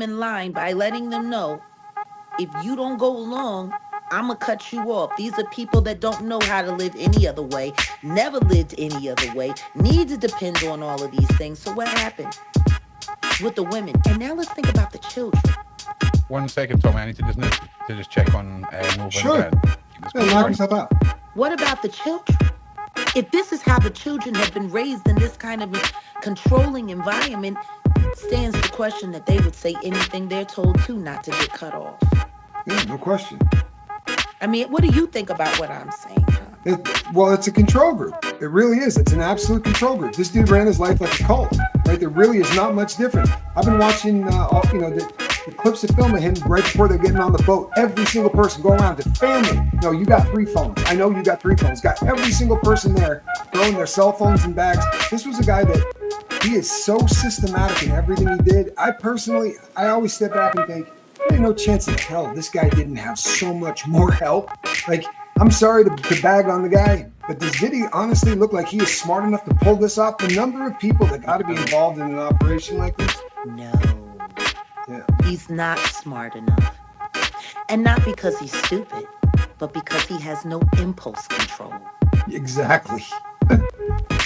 in line by letting them know, if you don't go along, I'm going to cut you off. These are people that don't know how to live any other way, never lived any other way, need to depend on all of these things. So what happened with the women? And now let's think about the children. 1 second, Tommy. I need to just check on Nova and Sure. Brad. Keep this Yeah, going. knock Sorry. yourself out. What about the children? If this is how the children have been raised in this kind of controlling environment, stands to question that they would say anything they're told to not to get cut off. Yeah, no question. I mean, what do you think about what I'm saying, Tom? Well, it's a control group. It really is. It's an absolute control group. This dude ran his life like a cult, right? There really is not much difference. I've been watching, the clips of film of him right before they're getting on the boat. Every single person go around to family. No, you got 3 phones. I know you got 3 phones. Got every single person there throwing their cell phones in bags. This was a guy that he is so systematic in everything he did. I always step back and think, there's no chance in hell this guy didn't have so much more help. Like, I'm sorry to bag on the guy, but does Diddy honestly look like he is smart enough to pull this off? The number of people that got to be involved in an operation like this? No. Yeah. He's not smart enough. And not because he's stupid, but because he has no impulse control. Exactly.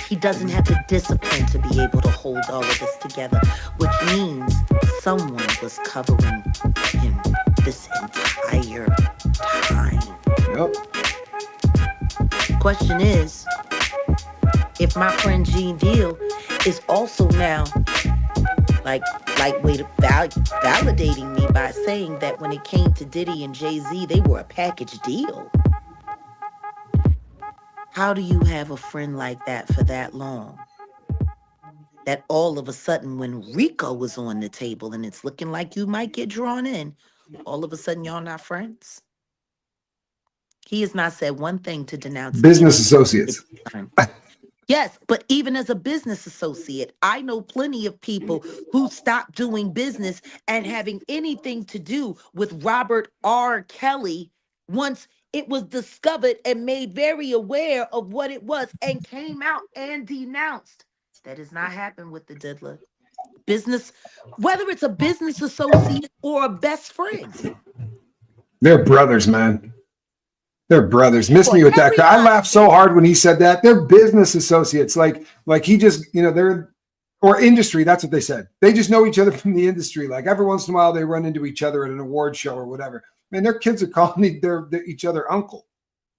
He doesn't have the discipline to be able to hold all of this together, which means someone was covering him this entire time. Yep. Question is, if my friend Gene Deal is also now lightweight validating me by saying that when it came to Diddy and Jay-Z, they were a package deal. How do you have a friend like that for that long? That all of a sudden, when Rico was on the table and it's looking like you might get drawn in, all of a sudden y'all not friends? He has not said one thing to denounce Business associates. Yes, but even as a business associate, I know plenty of people who stopped doing business and having anything to do with Robert R. Kelly once it was discovered and made very aware of what it was and came out and denounced. That has not happened with the Diddler. Business, whether it's a business associate or a best friend. They're brothers, man. They're brothers. Miss me with that. I laughed so hard when he said that. They're business associates. Like he just, they're, or industry. That's what they said. They just know each other from the industry. Like every once in a while they run into each other at an award show or whatever. Man, their kids are calling each other uncle.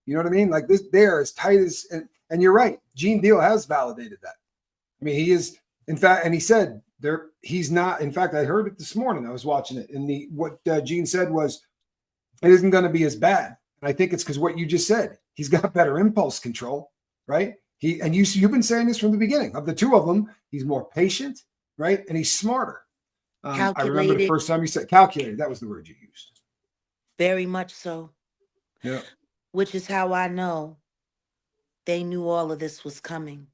You know what I mean? Like this, they are as tight as, and you're right. Gene Deal has validated that. I mean, he is, in fact, and he said he's not, in fact, I heard it this morning. I was watching it. And what Gene said was, it isn't going to be as bad. I think it's because what you just said. He's got better impulse control, right? You've been saying this from the beginning. Of the two of them, he's more patient, right? And he's smarter. I remember the first time you said calculated. That was the word you used. Very much so. Yeah. Which is how I know they knew all of this was coming.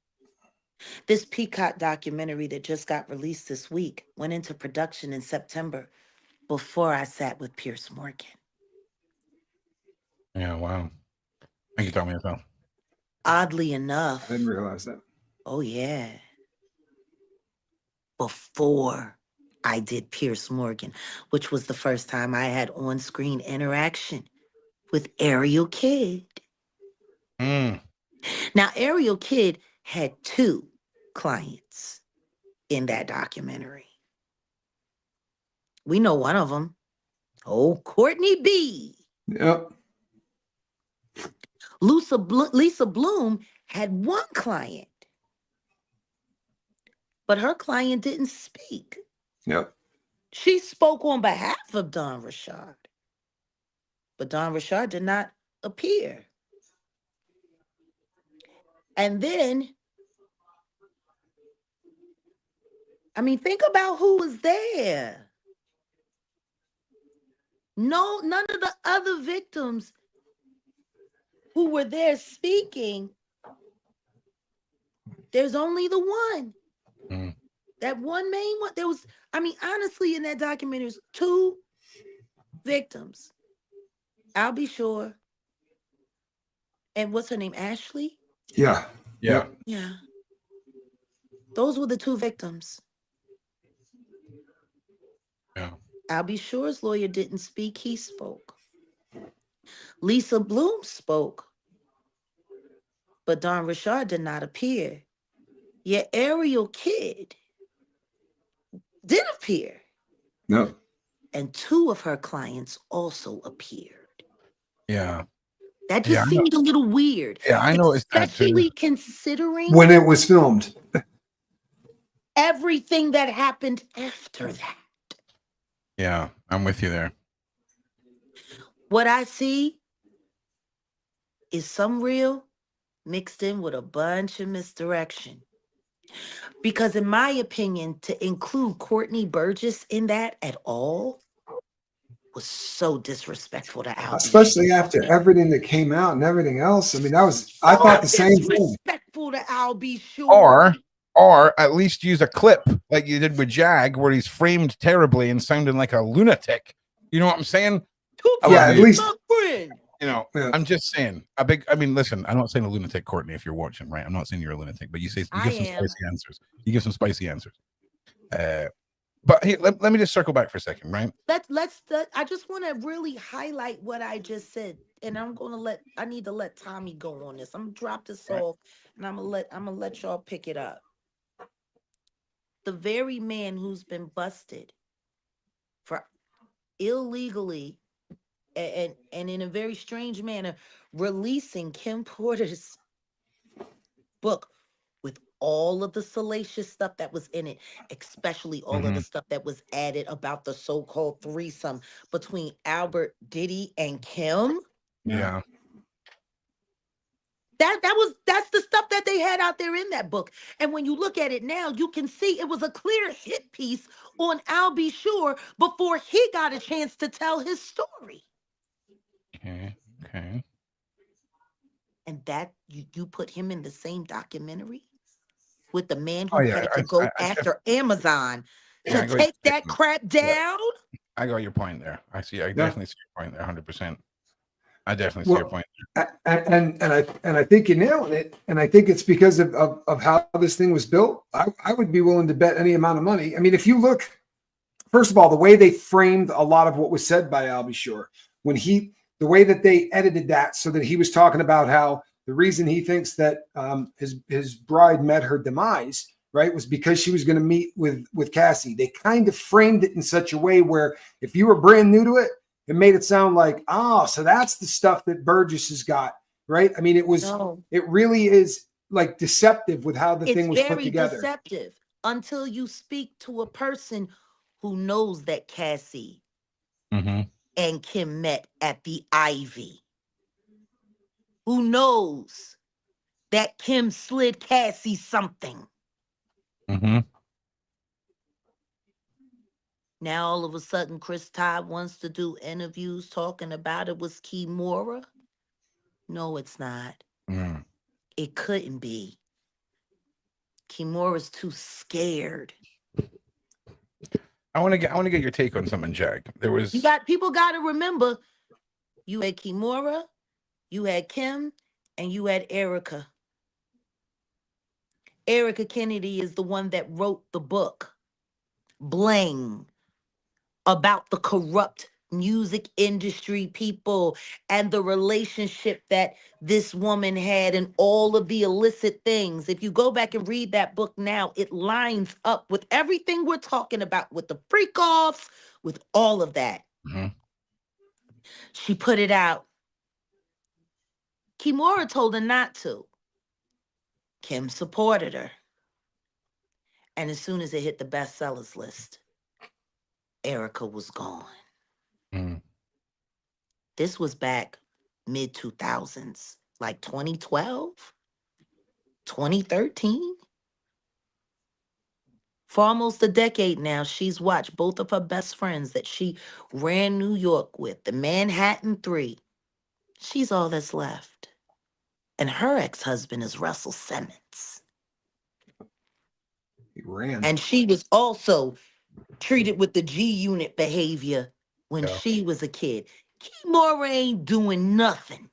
This Peacock documentary that just got released this week went into production in September before I sat with Piers Morgan. Yeah, wow. Thank you, Tommy, as well. Oddly enough. I didn't realize that. Oh, yeah. Before I did Piers Morgan, which was the first time I had on-screen interaction with Ariel Kidd. Now, Ariel Kidd had 2 clients in that documentary. We know one of them. Oh, Courtney B. Yep. Lisa Bloom had 1 client, but her client didn't speak. Yep. She spoke on behalf of Don Rashad, but Don Rashad did not appear. And then, I mean, think about who was there. No, none of the other victims who were there speaking, there's only the one. That one main one. There was, I mean, honestly, in that documentary, there's 2 victims. I'll be sure. And what's her name? Ashley? Yeah. Yeah. Yeah. Those were the 2 victims. Yeah. Albie Shore's lawyer didn't speak, he spoke. Lisa Bloom spoke, but Don Richard did not appear. Yet Ariel Kidd did appear, No. and two of her clients also appeared. Yeah. That Yeah, just seemed a little weird, Yeah, I noticed that too. especially considering When it was filmed. everything that happened after that. Yeah, I'm with you there. What I see is some real mixed in with a bunch of misdirection. Because, in my opinion, to include Courtney Burgess in that at all was so disrespectful to Albie. Especially after everything that came out and everything else. I mean, I So thought the same thing. disrespectful to Albie Shore. Or at least use a clip like you did with Jag, where he's framed terribly and sounding like a lunatic. You know what I'm saying? Yeah, at least. Friend. You know, Yeah. I'm just saying I mean, listen, I'm not saying a lunatic, Courtney, if you're watching, right? I'm not saying you're a lunatic, but you give some spicy answers. You give some spicy answers. But hey, let me just circle back for a second, right? I just want to really highlight what I just said, and I need to let Tommy go on this. I'm gonna drop this off, and I'm gonna let y'all pick it up. The very man who's been busted for illegally and in a very strange manner releasing Kim Porter's book with all of the salacious stuff that was in it, especially all of the stuff that was added about the so-called threesome between Albert, Diddy, and Kim. Yeah. That's the stuff that they had out there in that book. And when you look at it now, you can see it was a clear hit piece on Albie Shore before he got a chance to tell his story. Okay. And that you put him in the same documentary with the man who had to go after Amazon to take that crap down. I got your point there. I definitely see your point there, 100%. I definitely see your point. And I think you're nailing it. And I think it's because of how this thing was built. I would be willing to bet any amount of money. I mean, if you look, first of all, the way they framed a lot of what was said by Albie Shore, the way that they edited that so that he was talking about how the reason he thinks that his bride met her demise, right, was because she was going to meet with Cassie. They kind of framed it in such a way where if you were brand new to it, it made it sound like, so that's the stuff that Burgess has got, right? I mean, it really is like deceptive with how the thing was put together. It's very deceptive until you speak to a person who knows that Cassie and Kim met at the Ivy, who knows that Kim slid Cassie something. Now, all of a sudden, Chris Todd wants to do interviews talking about it was Kimora. No, it's not. It couldn't be. Kimora's too scared. I want to get your take on something, Jag. People got to remember, you had Kimora, you had Kim, and you had Erica. Erica Kennedy is the one that wrote the book, Bling, about the corrupt music industry people and the relationship that this woman had and all of the illicit things. If you go back and read that book now, it lines up with everything we're talking about, with the freak offs, with all of that. She put it out. Kimora told her not to. Kim supported her. And as soon as it hit the bestsellers list, Erica was gone. This was back mid 2000s, like 2012, 2013. For almost a decade now, she's watched both of her best friends that she ran New York with, the Manhattan Three. She's all that's left. And her ex-husband is Russell Simmons. He ran. And she was also treated with the G-Unit behavior when she was a kid. Kimora ain't doing nothing.